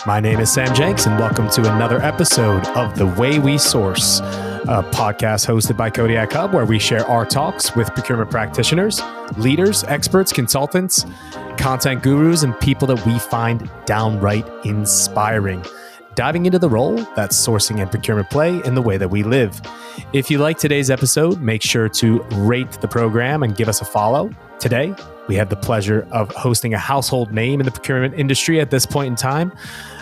My name is Sam Jenks, and welcome to another episode of The Way We Source, a podcast hosted by Kodiak Hub, where we share our talks with procurement practitioners, leaders, experts, consultants, content gurus, and people that we find downright inspiring, diving into the role that sourcing and procurement play in the way that we live. If you like today's episode, make sure to rate the program and give us a follow. Today, we have the pleasure of hosting a household name in the procurement industry at this point in time,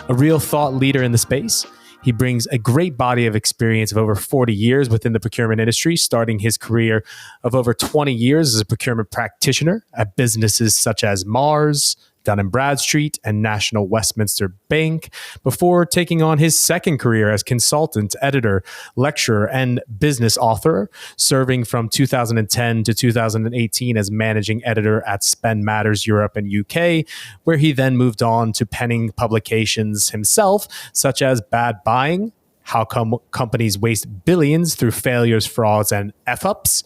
a real thought leader in the space. He brings a great body of experience of over 40 years within the procurement industry, starting his career of over 20 years as a procurement practitioner at businesses such as Mars, Dun & Bradstreet, and National Westminster Bank, before taking on his second career as consultant, editor, lecturer, and business author, serving from 2010 to 2018 as managing editor at Spend Matters Europe and UK, where he then moved on to penning publications himself, such as Bad Buying, How Companies Waste Billions Through Failures, Frauds, and F-Ups,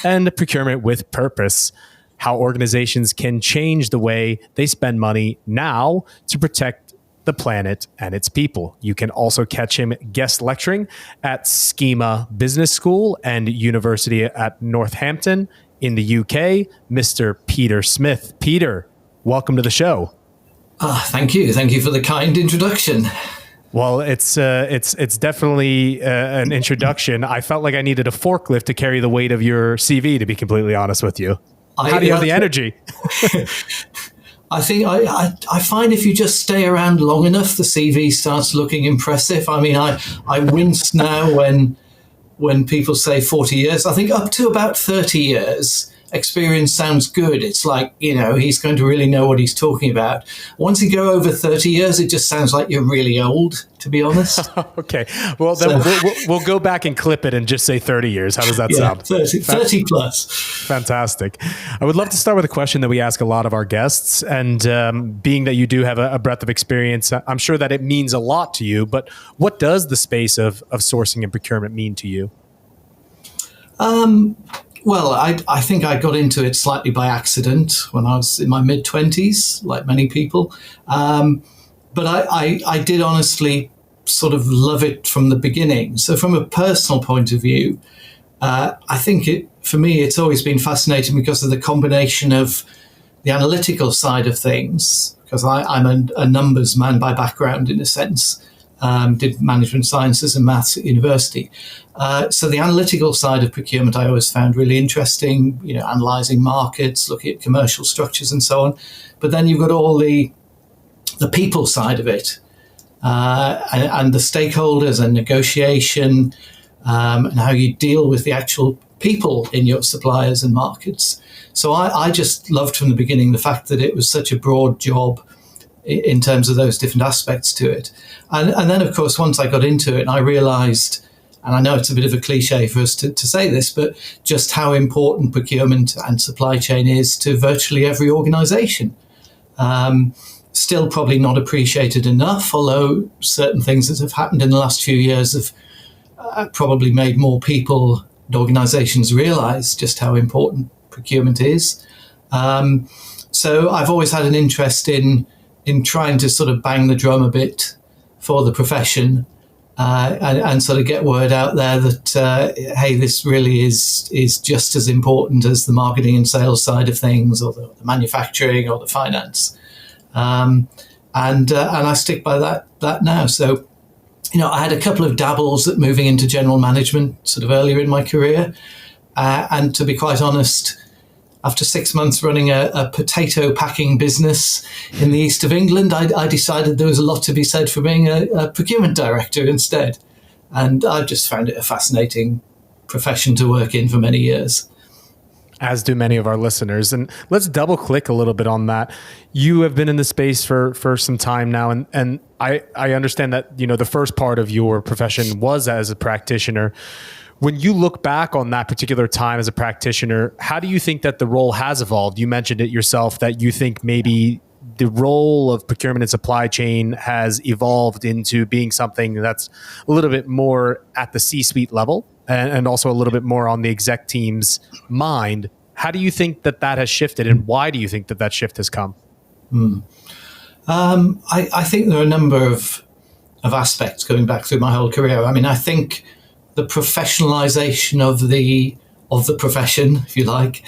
and Procurement with Purpose, how organizations can change the way they spend money now to protect the planet and its people. You can also catch him guest lecturing at Schema Business School and University at Northampton in the UK, Mr. Peter Smith. Peter, welcome to the show. Thank you. Thank you for the kind introduction. Well, it's definitely an introduction. I felt like I needed a forklift to carry the weight of your CV, to be completely honest with you. How do you have the energy? I think I find if you just stay around long enough, the CV starts looking impressive. I mean, I wince now when people say 40 years. I think up to about 30 years, experience sounds good. It's like, he's going to really know what he's talking about. Once you go over 30 years, it just sounds like you're really old, to be honest. Okay. Well, then we'll go back and clip it and just say 30 years. How does that sound? 30 plus. Fantastic. I would love to start with a question that we ask a lot of our guests. And being that you do have a breadth of experience, I'm sure that it means a lot to you. But what does the space of sourcing and procurement mean to you? Well, I think I got into it slightly by accident when I was in my mid-20s, like many people. But I did honestly sort of love it from the beginning. So from a personal point of view, I think for me, it's always been fascinating because of the combination of the analytical side of things, because I'm a numbers man by background in a sense. Did management sciences and maths at university. So the analytical side of procurement I always found really interesting, analysing markets, looking at commercial structures and so on. But then you've got all the people side of it and the stakeholders and negotiation and how you deal with the actual people in your suppliers and markets. So I just loved from the beginning the fact that it was such a broad job in terms of those different aspects to it. And then, of course, once I got into it and I realised, and I know it's a bit of a cliche for us to say this, but just how important procurement and supply chain is to virtually every organisation. Still probably not appreciated enough, although certain things that have happened in the last few years have probably made more people and organisations realise just how important procurement is. So I've always had an interest in trying to sort of bang the drum a bit for the profession and sort of get word out there that, hey, this really is just as important as the marketing and sales side of things or the manufacturing or the finance. And I stick by that now. So, I had a couple of dabbles at moving into general management sort of earlier in my career. And to be quite honest, after 6 months running a potato packing business in the east of England, I decided there was a lot to be said for being a procurement director instead. And I've just found it a fascinating profession to work in for many years. As do many of our listeners. And let's double click a little bit on that. You have been in the space for some time now. And I understand that, the first part of your profession was as a practitioner. When you look back on that particular time as a practitioner, how do you think that the role has evolved? You mentioned it yourself that you think maybe the role of procurement and supply chain has evolved into being something that's a little bit more at the C-suite level and also a little bit more on the exec team's mind. How do you think that has shifted, and why do you think that shift has come? I think there are a number of aspects going back through my whole career. I mean, I think the professionalization of the profession, if you like,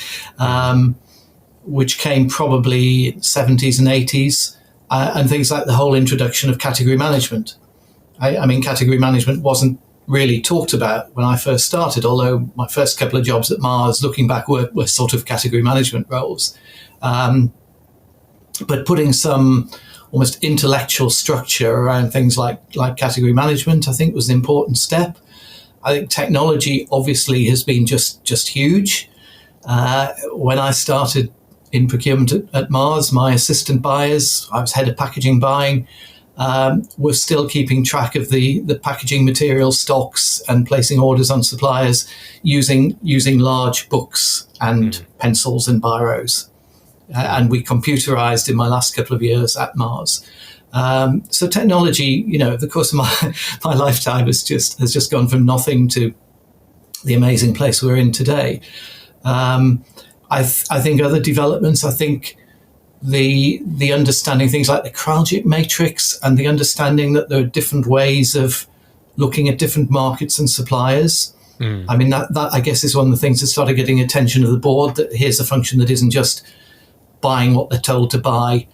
which came probably 70s and 80s, and things like the whole introduction of category management. I mean, category management wasn't really talked about when I first started, although my first couple of jobs at Mars, looking back, were sort of category management roles. But putting some almost intellectual structure around things like category management, I think, was an important step. I think technology obviously has been just huge. When I started in procurement at Mars, my assistant buyers, I was head of packaging buying, were still keeping track of the packaging material stocks and placing orders on suppliers using large books and pencils and biros. And we computerized in my last couple of years at Mars. So technology, over the course of my lifetime has just gone from nothing to the amazing place we're in today. I think other developments, I think the understanding things like the Kraljic matrix and the understanding that there are different ways of looking at different markets and suppliers. I mean, that I guess is one of the things that started getting attention of the board, that here's a function that isn't just buying what they're told to buy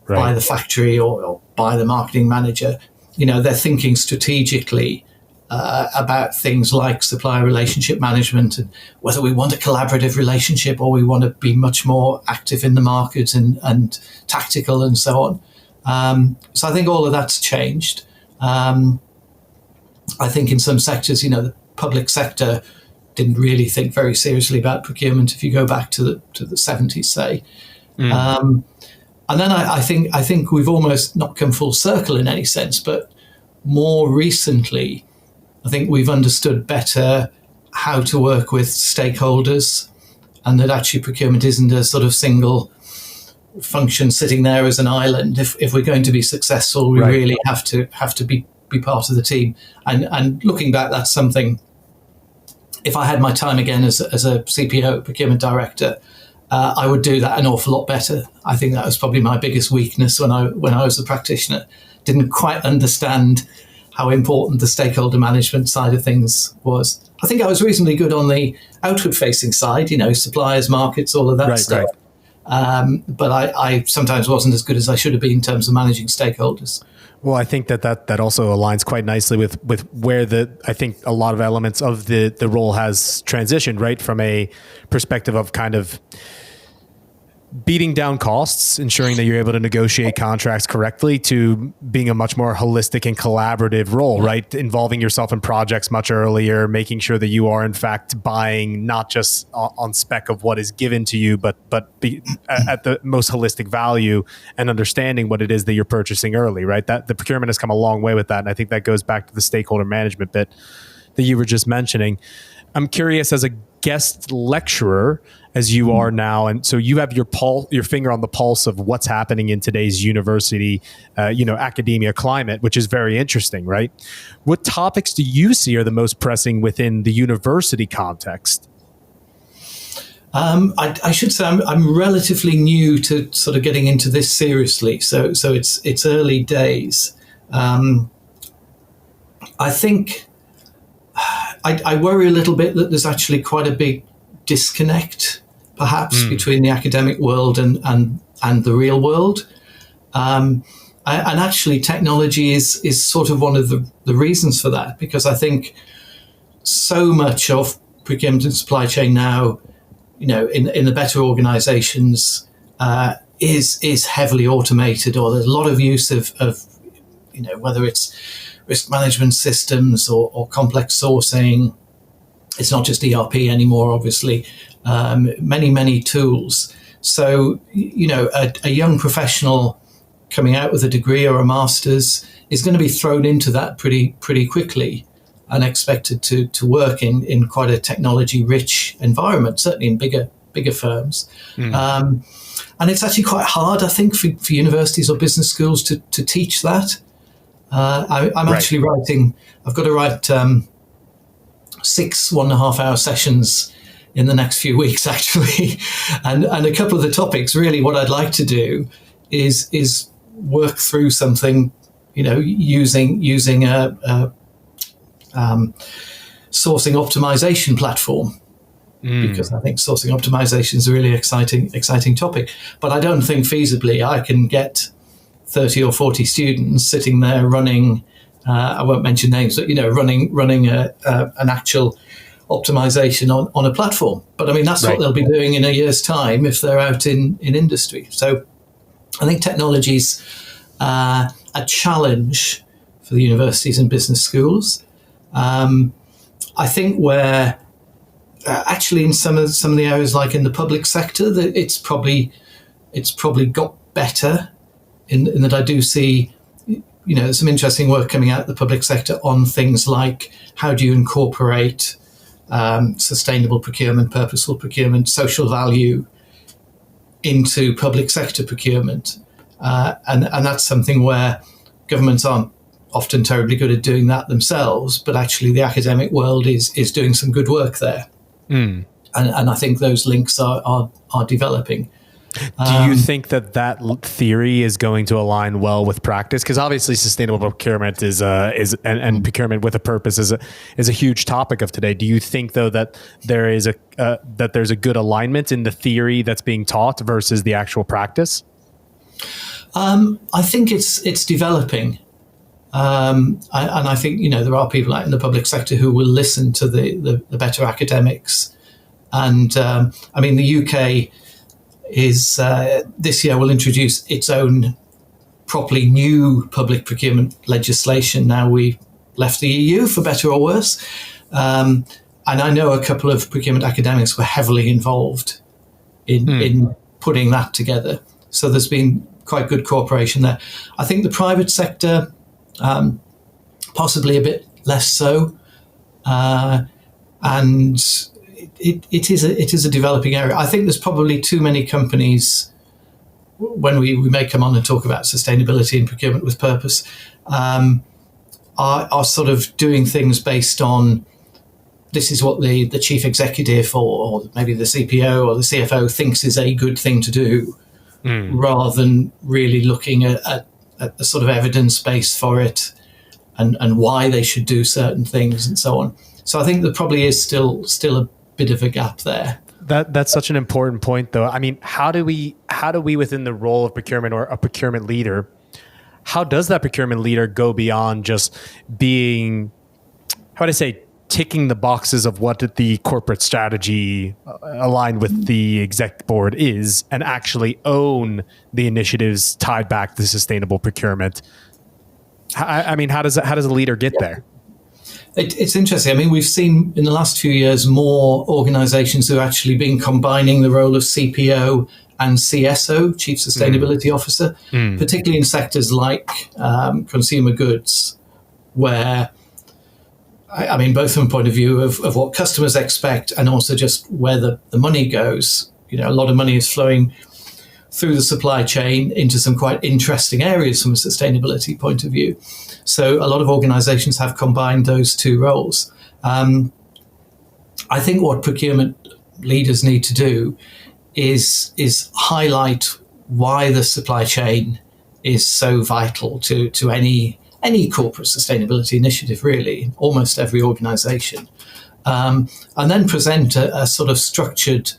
by the factory or by the marketing manager. They're thinking strategically about things like supplier relationship management, and whether we want a collaborative relationship or we want to be much more active in the market and tactical and so on. So I think all of that's changed. I think in some sectors, the public sector didn't really think very seriously about procurement if you go back to the 70s, say. And then I think we've almost not come full circle in any sense, but more recently, I think we've understood better how to work with stakeholders, and that actually procurement isn't a sort of single function sitting there as an island. If we're going to be successful, we really have to be part of the team. And looking back, that's something, if I had my time again as a CPO, procurement director, I would do that an awful lot better. I think that was probably my biggest weakness when I was a practitioner. Didn't quite understand how important the stakeholder management side of things was. I think I was reasonably good on the outward-facing side, suppliers, markets, all of that stuff. But I sometimes wasn't as good as I should have been in terms of managing stakeholders. Well, I think that also aligns quite nicely with where I think a lot of elements of the role has transitioned, right? From a perspective of kind of beating down costs, ensuring that you're able to negotiate contracts correctly, to being a much more holistic and collaborative role, right? Involving yourself in projects much earlier, making sure that you are in fact buying not just on spec of what is given to you, but be at the most holistic value, and understanding what it is that you're purchasing early, right? That the procurement has come a long way with that. And I think that goes back to the stakeholder management bit that you were just mentioning. I'm curious, as a guest lecturer, as you are now, and so you have your finger on the pulse of what's happening in today's university, academia climate, which is very interesting, right? What topics do you see are the most pressing within the university context? I should say I'm relatively new to sort of getting into this seriously, so it's early days. I think I worry a little bit that there's actually quite a big disconnect, perhaps, between the academic world and the real world. And actually, technology is sort of one of the reasons for that, because I think so much of procurement and supply chain now, in the better organizations, is heavily automated, or there's a lot of use of whether it's risk management systems or complex sourcing. It's not just ERP anymore, obviously. Many tools. So, a young professional coming out with a degree or a master's is going to be thrown into that pretty quickly, and expected to work in quite a technology-rich environment, certainly in bigger firms. And it's actually quite hard, I think, for universities or business schools to teach that. I'm actually I've got to write 6 1.5 hour sessions in the next few weeks, actually. And a couple of the topics, really what I'd like to do is work through something, using a sourcing optimization platform, because I think sourcing optimization is a really exciting topic. But I don't think feasibly I can get 30 or 40 students sitting there running, I won't mention names, but running an actual optimization on a platform. But I mean, that's what they'll be doing in a year's time if they're out in industry. So I think technology's a challenge for the universities and business schools. I think where actually in some of the areas, like in the public sector, that it's probably got better in that I do see, there's some interesting work coming out of the public sector on things like how do you incorporate sustainable procurement, purposeful procurement, social value into public sector procurement. And that's something where governments aren't often terribly good at doing that themselves, but actually the academic world is doing some good work there. And I think those links are developing. Do you think that theory is going to align well with practice? Because obviously, sustainable procurement and procurement with a purpose is a huge topic of today. Do you think though that there's a good alignment in the theory that's being taught versus the actual practice? I think it's developing, and I think there are people out in the public sector who will listen to the better academics, and I mean the UK is this year will introduce its own properly new public procurement legislation. Now we left the EU, for better or worse, and I know a couple of procurement academics were heavily involved in putting that together. So there's been quite good cooperation there. I think the private sector, possibly a bit less so, and it is a developing area. I think there's probably too many companies, when we may come on and talk about sustainability and procurement with purpose, are sort of doing things based on this is what the chief executive or maybe the CPO or the CFO thinks is a good thing to do, rather than really looking at the sort of evidence base for it and why they should do certain things and so on. So I think there probably is still a bit of a gap there. That's such an important point, though. I mean, how do we within the role of procurement or a procurement leader, how does that procurement leader go beyond just being, how would I say, ticking the boxes of what the corporate strategy aligned with the exec board is, and actually own the initiatives tied back to sustainable procurement? I mean, how does a leader get there? It's interesting. I mean, we've seen in the last few years more organizations who have actually been combining the role of CPO and CSO, Chief Sustainability Officer, particularly in sectors like consumer goods, where, I mean, both from a point of view of what customers expect and also just where the money goes. A lot of money is flowing through the supply chain into some quite interesting areas from a sustainability point of view. So a lot of organizations have combined those two roles. I think what procurement leaders need to do is highlight why the supply chain is so vital to any corporate sustainability initiative, really, almost every organization, and then present a sort of structured,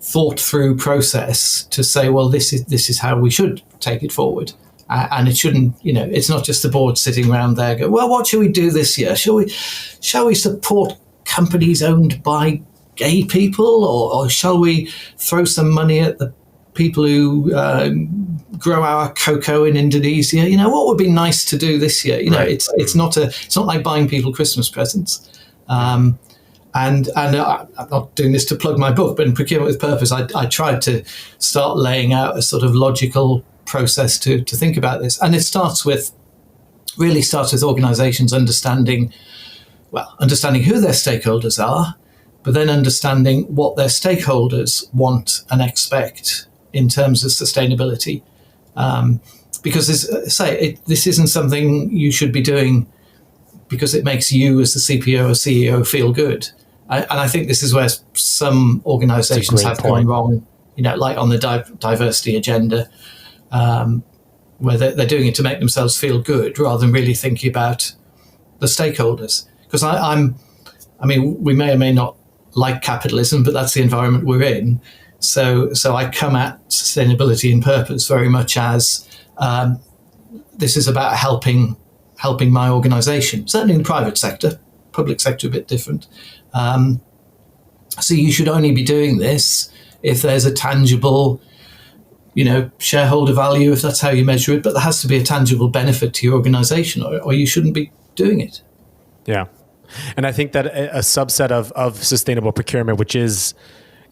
thought through process to say, well, this is how we should take it forward. And it shouldn't, it's not just the board sitting around there go, well, what should we do this year? Shall we support companies owned by gay people, or shall we throw some money at the people who grow our cocoa in Indonesia? What would be nice to do this year? It's not like buying people Christmas presents. And I'm not doing this to plug my book, but in Procurement with Purpose, I tried to start laying out a sort of logical process to think about this. And it starts with organizations understanding who their stakeholders are, but then understanding what their stakeholders want and expect in terms of sustainability. Because this isn't something you should be doing because it makes you as the CPO or CEO feel good. And I think this is where some organizations have gone wrong, like on the diversity agenda. where they're doing it to make themselves feel good rather than really thinking about the stakeholders. Because we may or may not like capitalism, but that's the environment we're in. So I come at sustainability and purpose very much as this is about helping my organization, certainly in the private sector, public sector a bit different. So you should only be doing this if there's a tangible, shareholder value, if that's how you measure it, but there has to be a tangible benefit to your organization or you shouldn't be doing it. Yeah. And I think that a subset of sustainable procurement, which is,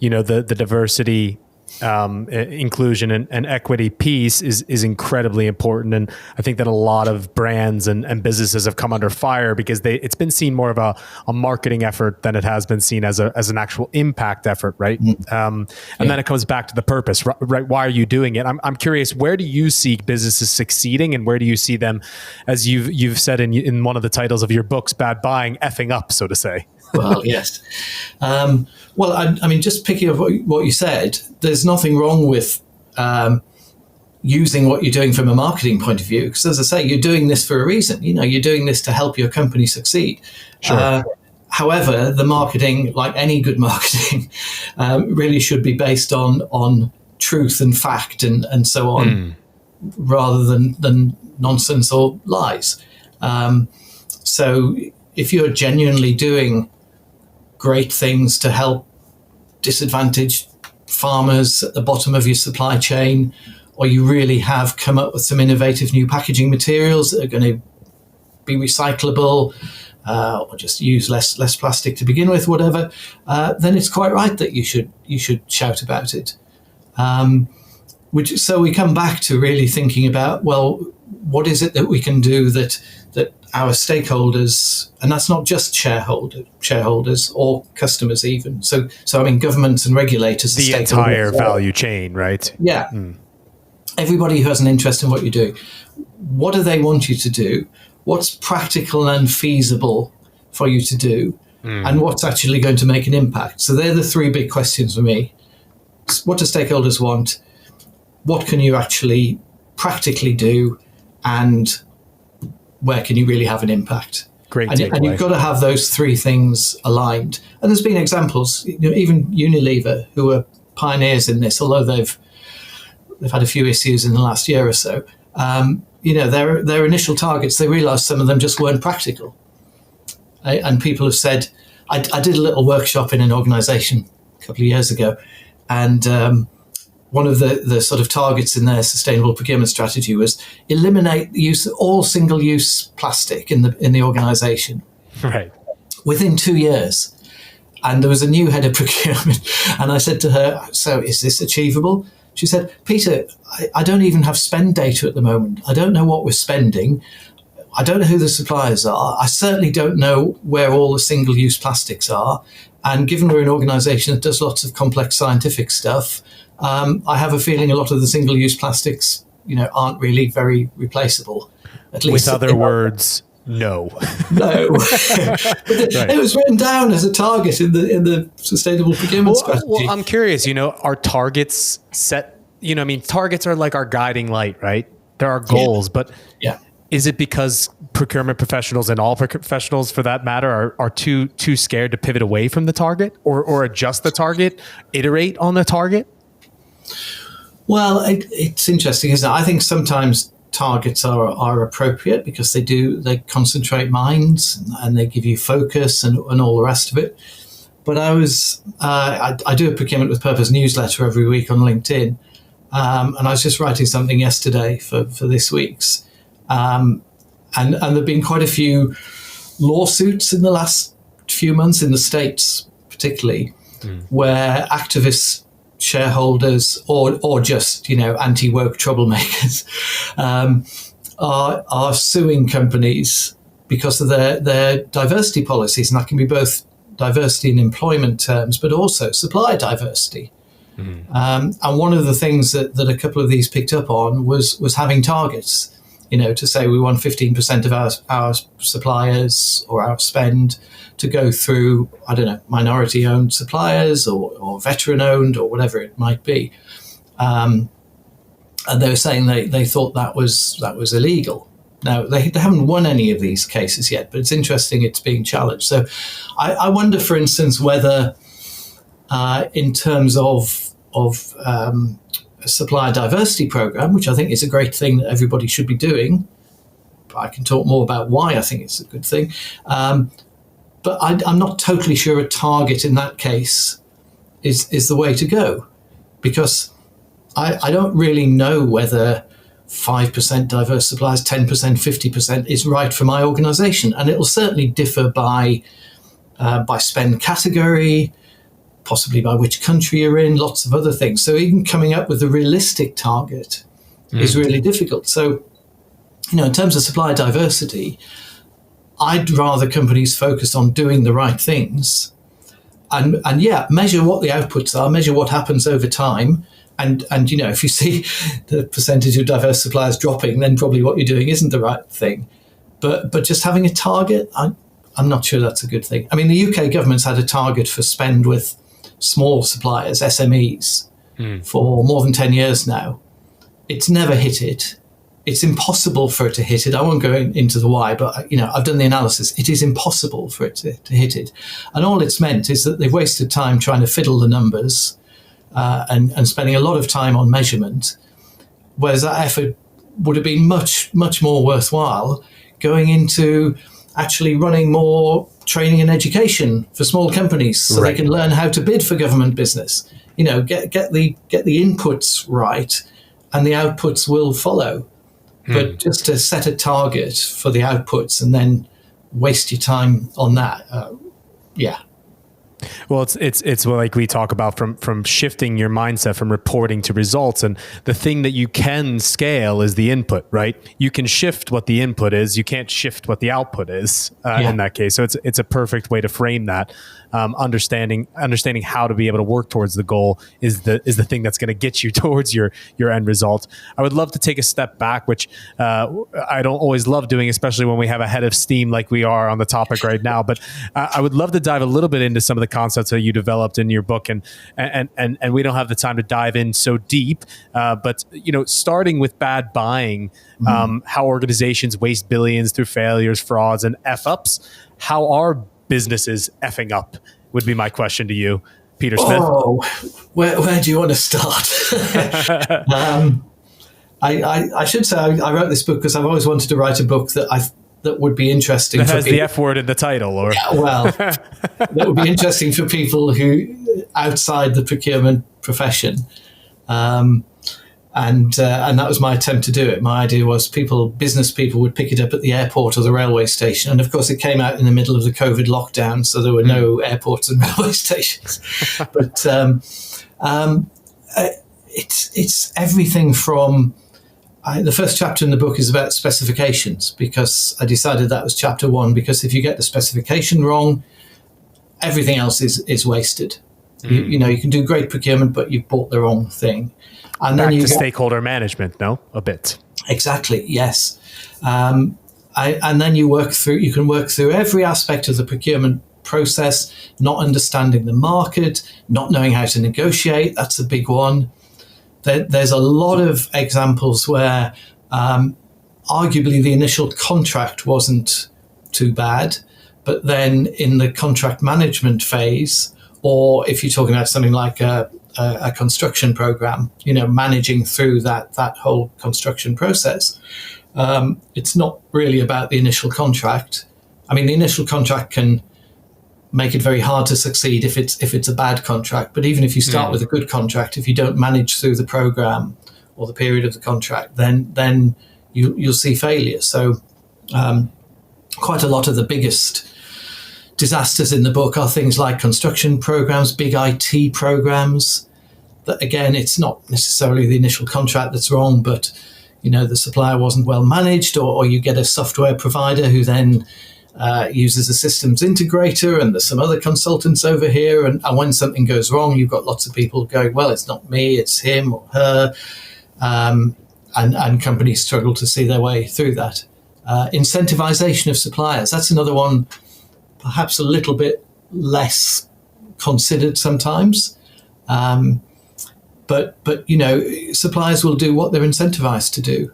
the diversity, inclusion and equity piece is incredibly important. And I think that a lot of brands and businesses have come under fire because it's been seen more of a marketing effort than it has been seen as an actual impact effort, right? And then it comes back to the purpose, right? Why are you doing it? I'm curious, where do you see businesses succeeding and where do you see them, as you've said in one of the titles of your books, Bad Buying, effing up, so to say? Well, yes. Just picking up what you said, there's nothing wrong with using what you're doing from a marketing point of view. Because as I say, you're doing this for a reason. You're doing this to help your company succeed. Sure. However, the marketing, like any good marketing, really should be based on truth and fact and so on, rather than nonsense or lies. So if you're genuinely doing great things to help disadvantaged farmers at the bottom of your supply chain, or you really have come up with some innovative new packaging materials that are going to be recyclable, or just use less plastic to begin with, whatever, then it's quite right that you should shout about it. So we come back to really thinking about, well, what is it that we can do that our stakeholders, and that's not just shareholders or customers even. So governments and regulators, the entire value chain, right? Yeah. Everybody who has an interest in what you're doing, what do they want you to do? What's practical and feasible for you to do? And what's actually going to make an impact? So they're the three big questions for me. What do stakeholders want? What can you actually practically do? And where can you really have an impact? Great. And you've got to have those three things aligned. And there's been examples, even Unilever, who are pioneers in this, although they've had a few issues in the last year or so. Their initial targets, they realized some of them just weren't practical. And people have said, I did a little workshop in an organization a couple of years ago, and one of the sort of targets in their sustainable procurement strategy was eliminate the use of all single-use plastic in the organization. Right. Within 2 years. And there was a new head of procurement. And I said to her, so is this achievable? She said, Peter, I don't even have spend data at the moment. I don't know what we're spending. I don't know who the suppliers are. I certainly don't know where all the single-use plastics are. And given we're an organization that does lots of complex scientific stuff, I have a feeling a lot of the single-use plastics, aren't really very replaceable. At least, with other words, no. No. Right. It was written down as a target in the Sustainable Procurement strategy. Well, I'm curious. Are targets set? Targets are like our guiding light, right? There are goals, but is it because procurement professionals and all professionals, for that matter, are too scared to pivot away from the target or adjust the target, iterate on the target? Well, it's interesting, isn't it? I think sometimes targets are appropriate because they concentrate minds and they give you focus and all the rest of it. But I do a Procurement with Purpose newsletter every week on LinkedIn, and I was just writing something yesterday for this week's, and there've been quite a few lawsuits in the last few months in the States, particularly, where activists, shareholders, or just anti-woke troublemakers are suing companies because of their diversity policies, and that can be both diversity in employment terms, but also supplier diversity. And one of the things that a couple of these picked up on was having targets. To say we want 15% of our suppliers or our spend to go through, minority-owned suppliers or veteran-owned or whatever it might be. And and they were saying they thought that was illegal. Now, they haven't won any of these cases yet, but it's interesting it's being challenged. So I wonder, for instance, whether in terms of a supplier diversity program, which I think is a great thing that everybody should be doing, I can talk more about why I think it's a good thing. But I'm not totally sure a target in that case is the way to go, because I don't really know whether 5% diverse suppliers, 10%, 50% is right for my organization. And it will certainly differ by spend category, possibly by which country you're in, lots of other things. So even coming up with a realistic target is really difficult. So, in terms of supplier diversity, I'd rather companies focus on doing the right things and measure what the outputs are, measure what happens over time. And if you see the percentage of diverse suppliers dropping, then probably what you're doing isn't the right thing. But just having a target, I'm not sure that's a good thing. I mean, the UK government's had a target for spend with small suppliers, SMEs, for more than 10 years now. It's never hit it. It's impossible for it to hit it. I won't go into the why, but I've done the analysis. It is impossible for it to hit it. And all it's meant is that they've wasted time trying to fiddle the numbers and spending a lot of time on measurement, whereas that effort would have been much, much more worthwhile going into actually running more training and education for small companies so they can learn how to bid for government business. Get the inputs right and the outputs will follow. But just to set a target for the outputs and then waste your time on that, Well, it's like we talk about from shifting your mindset from reporting to results, and the thing that you can scale is the input, right? You can shift what the input is, you can't shift what the output is in that case. So it's a perfect way to frame that. Understanding how to be able to work towards the goal is the thing that's going to get you towards your end result. I would love to take a step back, which I don't always love doing, especially when we have a head of steam like we are on the topic right now. But I would love to dive a little bit into some of the concepts that you developed in your book, and we don't have the time to dive in so deep. But starting with bad buying, how organizations waste billions through failures, frauds, and F-ups. How are businesses effing up would be my question to you, Peter Smith. Oh, where do you want to start? I should say I wrote this book because I've always wanted to write a book that would be interesting. That has the F word in the title, or that would be interesting for people who outside the procurement profession. And that was my attempt to do it. My idea was business people would pick it up at the airport or the railway station. And of course, it came out in the middle of the COVID lockdown, so there were no airports and railway stations. But it's everything from... the first chapter in the book is about specifications, because I decided that was chapter one, because if you get the specification wrong, everything else is wasted. You can do great procurement, but you've bought the wrong thing. And back then to stakeholder management, no? A bit. Exactly, yes. And then you can work through every aspect of the procurement process, not understanding the market, not knowing how to negotiate. That's a big one. There's a lot of examples where arguably the initial contract wasn't too bad, but then in the contract management phase, or if you're talking about something like a construction program, managing through that whole construction process, it's not really about the initial contract. I mean, the initial contract can make it very hard to succeed if it's a bad contract. But even if you start with a good contract, if you don't manage through the program or the period of the contract, then you'll see failure. So quite a lot of the biggest disasters in the book are things like construction programs, big IT programs. That again, it's not necessarily the initial contract that's wrong, but the supplier wasn't well managed, or you get a software provider who then uses a systems integrator, and there's some other consultants over here, and when something goes wrong, you've got lots of people going, well, it's not me, it's him or her, and companies struggle to see their way through that. Incentivization of suppliers, that's another one, perhaps a little bit less considered sometimes. but suppliers will do what they're incentivized to do.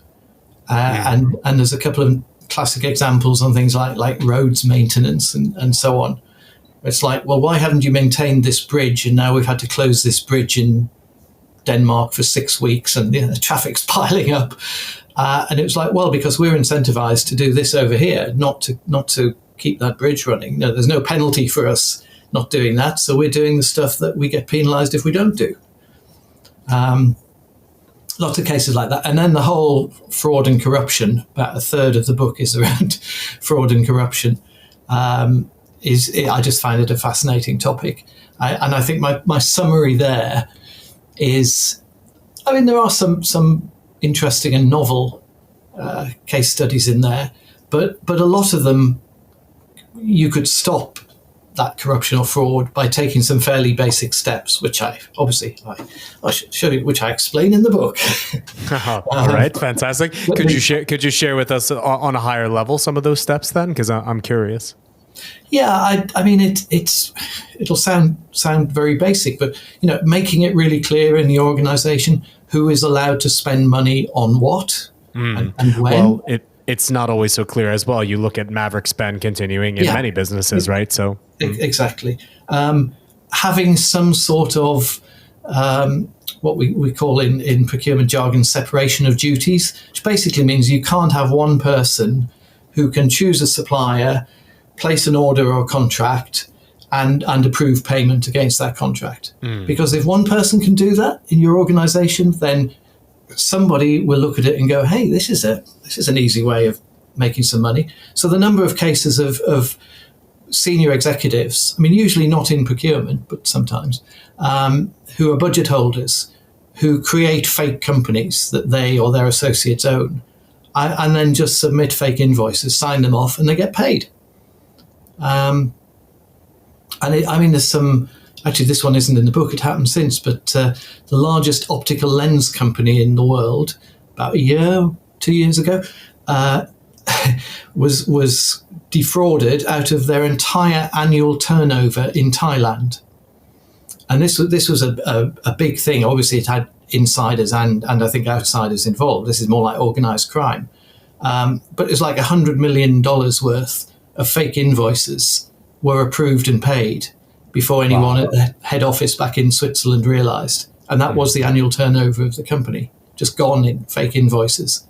And there's a couple of classic examples on things like roads maintenance and so on. It's like, well, why haven't you maintained this bridge? And now we've had to close this bridge in Denmark for 6 weeks, and the traffic's piling up. And it was like, well, because we're incentivized to do this over here, not to keep that bridge running. No, there's no penalty for us not doing that, so we're doing the stuff that we get penalized if we don't do. Lots of cases like that. And then the whole fraud and corruption, about a third of the book is around fraud and corruption. I just find it a fascinating topic. And I think my summary there is, I mean, there are some interesting and novel case studies in there, but a lot of them you could stop that corruption or fraud by taking some fairly basic steps, which I should show you, which I explain in the book. All right, fantastic. Could you share with us on a higher level some of those steps then? Because I'm curious. Yeah, I mean it'll sound very basic, but making it really clear in the organization who is allowed to spend money on what and when. Well, it's not always so clear as well. You look at maverick spend continuing in many businesses, right? So exactly. Having some sort of what we call in procurement jargon separation of duties, which basically means you can't have one person who can choose a supplier, place an order or contract, and approve payment against that contract. Because if one person can do that in your organization, then somebody will look at it and go, hey, this is an easy way of making some money. So the number of cases of senior executives, I mean, usually not in procurement, but sometimes, who are budget holders, who create fake companies that they or their associates own, and then just submit fake invoices, sign them off, and they get paid. There's some. Actually, this one isn't in the book, it happened since, but the largest optical lens company in the world, about 2 years ago, was defrauded out of their entire annual turnover in Thailand. And this was a big thing. Obviously, it had insiders and I think outsiders involved. This is more like organized crime. But it's like $100 million worth of fake invoices were approved and paid before anyone at the head office back in Switzerland realized. And that was the annual turnover of the company, just gone in fake invoices.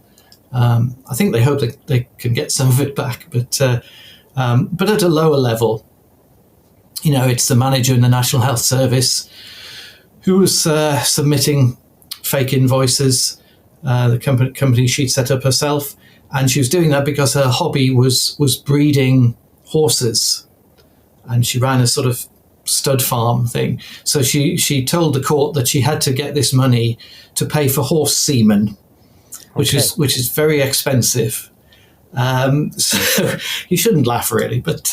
I think they hope they can get some of it back, but at a lower level, it's the manager in the National Health Service who was submitting fake invoices. The company she'd set up herself, and she was doing that because her hobby was breeding horses, and she ran a sort of stud farm thing. So she told the court that she had to get this money to pay for horse semen, which is very expensive. So you shouldn't laugh really, but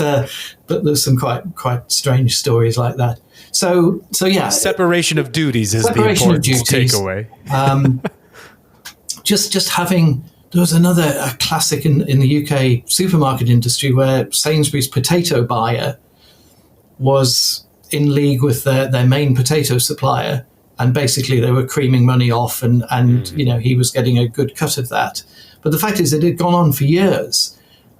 there's some quite strange stories like that. So yeah, separation of duties is the important takeaway. Just having. There was a classic in the UK supermarket industry where Sainsbury's potato buyer was in league with their main potato supplier, and basically they were creaming money off, and he was getting a good cut of that. But the fact is that it had gone on for years,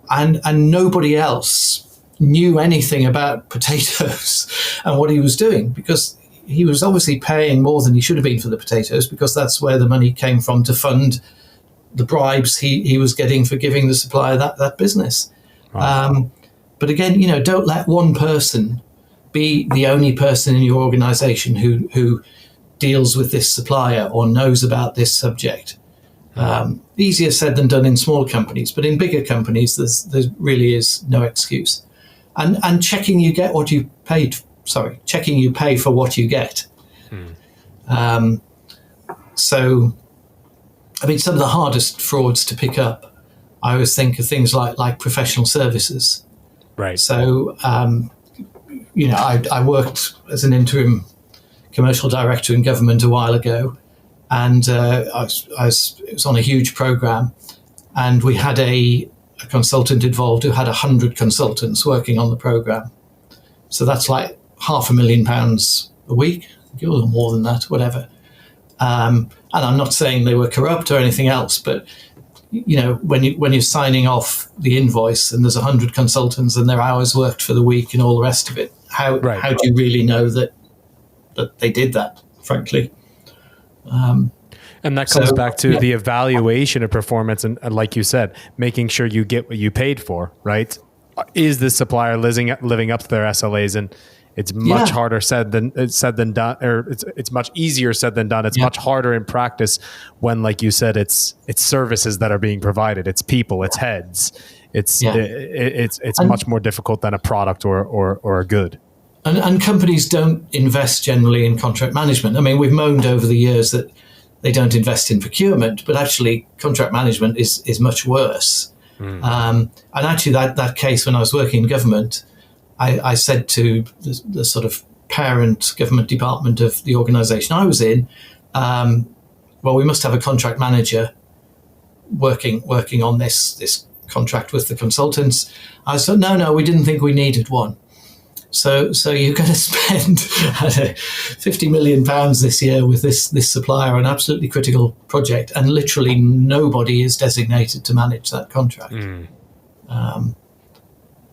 and nobody else knew anything about potatoes and what he was doing, because he was obviously paying more than he should have been for the potatoes, because that's where the money came from to fund the bribes he was getting for giving the supplier that business. Wow. But again, don't let one person be the only person in your organization who deals with this supplier or knows about this subject. Easier said than done in small companies, but in bigger companies, there really is no excuse. And checking you get what you paid. Sorry, checking you pay for what you get. So, I mean, some of the hardest frauds to pick up, I always think of things like professional services. Right. So, I worked as an interim commercial director in government a while ago, and it was on a huge program, and we had a consultant involved who had 100 consultants working on the program. So that's like £500,000 a week, or more than that, whatever. And I'm not saying they were corrupt or anything else, but when you're signing off the invoice and there's 100 consultants and their hours worked for the week and all the rest of it, how do you really know that they did that? Frankly, and that comes back to the evaluation of performance, and like you said, making sure you get what you paid for. Right? Is the supplier living up to their SLAs? And it's much harder said than done, or it's much easier said than done. It's much harder in practice when, like you said, it's services that are being provided. It's people. It's heads. It's much more difficult than a product or a good. And companies don't invest generally in contract management. I mean, we've moaned over the years that they don't invest in procurement, but actually contract management is much worse. And actually that case, when I was working in government, I said to the sort of parent government department of the organisation I was in, well, we must have a contract manager working on this contract with the consultants. I said, no, we didn't think we needed one. So you're going to spend £50 million this year with this supplier on an absolutely critical project, and literally nobody is designated to manage that contract.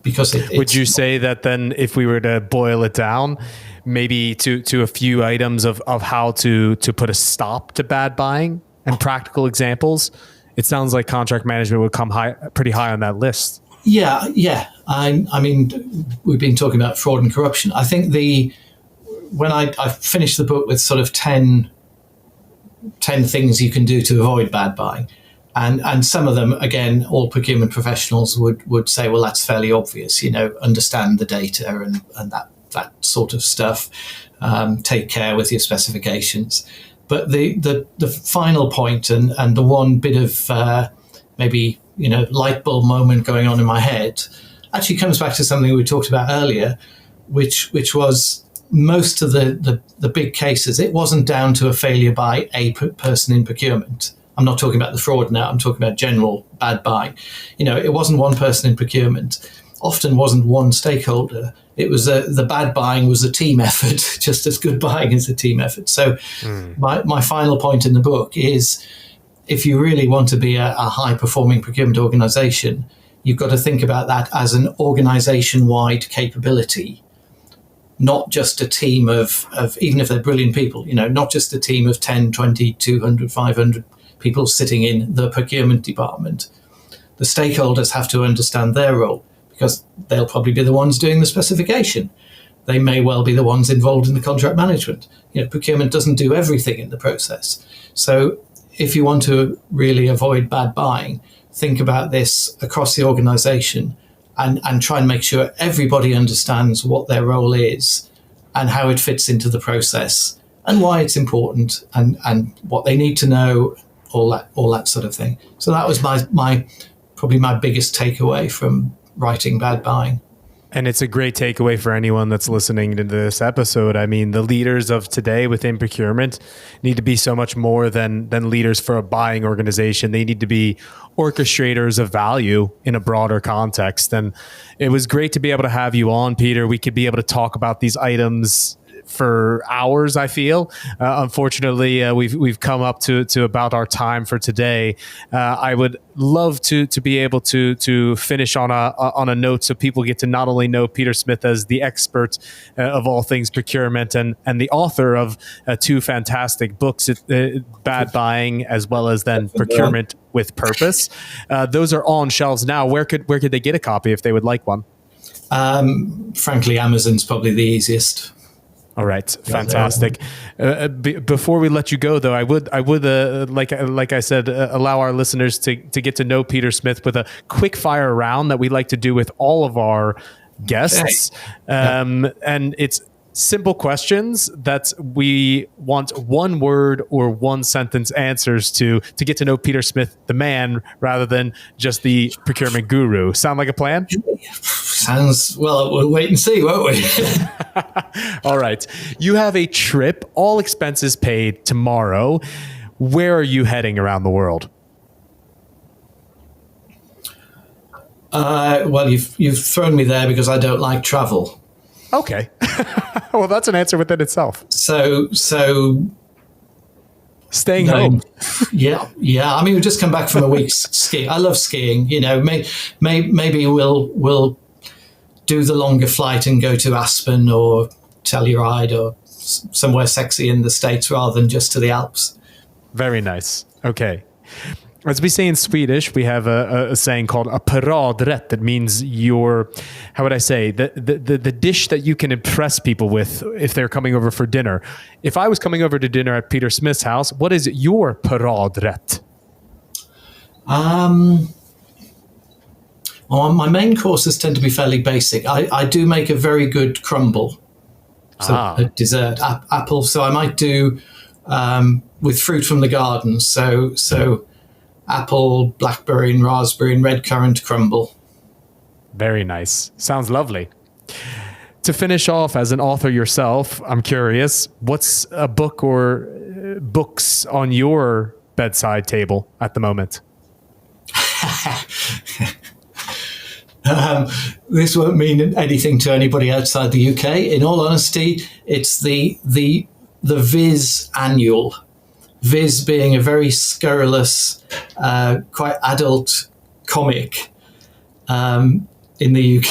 Because would you say that then, if we were to boil it down, maybe to a few items of how to put a stop to bad buying and practical examples, it sounds like contract management would come pretty high on that list. Yeah. I mean, we've been talking about fraud and corruption. I think when I finished the book with sort of 10 things you can do to avoid bad buying. And some of them, again, all procurement professionals would say, well, that's fairly obvious, understand the data and that sort of stuff. Take care with your specifications. But the final point and the one bit of maybe, light bulb moment going on in my head actually comes back to something we talked about earlier, which was most of the big cases. It wasn't down to a failure by a person in procurement. I'm not talking about the fraud now. I'm talking about general bad buying. It wasn't one person in procurement. Often wasn't one stakeholder. It was the bad buying was a team effort, just as good buying is a team effort. So my final point in the book is, if you really want to be a high-performing procurement organization, you've got to think about that as an organization-wide capability, not just a team of even if they're brilliant people, not just a team of 10, 20, 200, 500 people sitting in the procurement department. The stakeholders have to understand their role, because they'll probably be the ones doing the specification. They may well be the ones involved in the contract management. Procurement doesn't do everything in the process. So if you want to really avoid bad buying, think about this across the organization and try and make sure everybody understands what their role is and how it fits into the process and why it's important and what they need to know, all that sort of thing. So that was probably my biggest takeaway from writing Bad Buying. And it's a great takeaway for anyone that's listening to this episode. I mean, the leaders of today within procurement need to be so much more than leaders for a buying organization. They need to be orchestrators of value in a broader context. And it was great to be able to have you on, Peter. We could be able to talk about these items for hours, I feel. Unfortunately, we've come up to about our time for today. I would love to be able to finish on a note so people get to not only know Peter Smith as the expert of all things procurement and the author of two fantastic books, Bad Buying as well as then Procurement with Purpose. Those are on shelves now. Where could they get a copy if they would like one? Frankly, Amazon's probably the easiest. All right, fantastic. Before we let you go, though, I would like I said, allow our listeners to get to know Peter Smith with a quick fire round that we like to do with all of our guests, and it's simple questions that we want one word or one sentence answers to get to know Peter Smith, the man, rather than just the procurement guru. Sound like a plan? Sounds, well, we'll wait and see, won't we? All right. You have a trip, all expenses paid, tomorrow. Where are you heading around the world? Well, you've thrown me there because I don't like travel. Okay. Well, that's an answer within itself. So Staying knowing, home. yeah. I mean, we've just come back from a week's ski. I love skiing. You know, maybe we'll do the longer flight and go to Aspen or Telluride or somewhere sexy in the States rather than just to the Alps. Very nice. Okay. As we say in Swedish, we have a saying called a paradrätt. That means your, how would I say, the dish that you can impress people with if they're coming over for dinner. If I was coming over to dinner at Peter Smith's house, what is your paradrätt? Well, my main courses tend to be fairly basic. I do make a very good crumble, so a dessert, apple. So I might do with fruit from the garden. So apple, blackberry, and raspberry, and red currant crumble. Very nice. Sounds lovely. To finish off, as an author yourself, I'm curious, what's a book or books on your bedside table at the moment? This won't mean anything to anybody outside the UK. In all honesty, it's the Viz Annual. Viz being a very scurrilous, quite adult comic in the UK,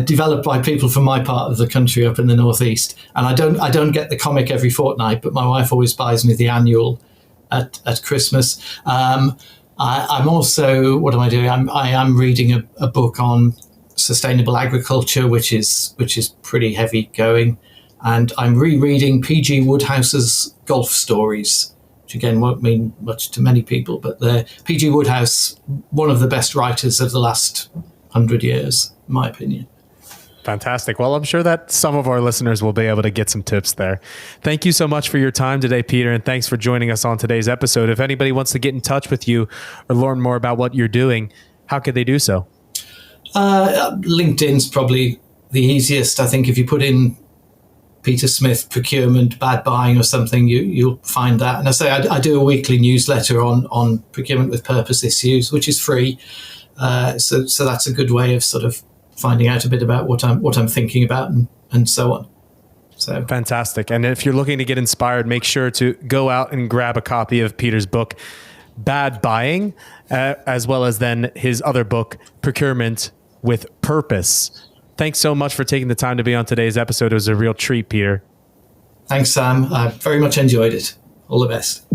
developed by people from my part of the country up in the northeast. And I don't get the comic every fortnight, but my wife always buys me the annual at Christmas. I'm also, what am I doing? I am reading a book on sustainable agriculture, which is pretty heavy going. And I'm rereading P.G. Woodhouse's Golf Stories, which again won't mean much to many people, but P.G. Woodhouse, one of the best writers of the last 100 years, in my opinion. Fantastic. Well, I'm sure that some of our listeners will be able to get some tips there. Thank you so much for your time today, Peter, and thanks for joining us on today's episode. If anybody wants to get in touch with you or learn more about what you're doing, how could they do so? LinkedIn's probably the easiest. I think if you put in Peter Smith Procurement, bad buying or something, you'll find that. And I say I do a weekly newsletter on procurement with purpose issues, which is free. So that's a good way of sort of finding out a bit about what I'm thinking about and so on. So fantastic. And if you're looking to get inspired, make sure to go out and grab a copy of Peter's book, Bad Buying, as well as then his other book, Procurement with Purpose. Thanks so much for taking the time to be on today's episode. It was a real treat, Peter. Thanks, Sam. I very much enjoyed it. All the best.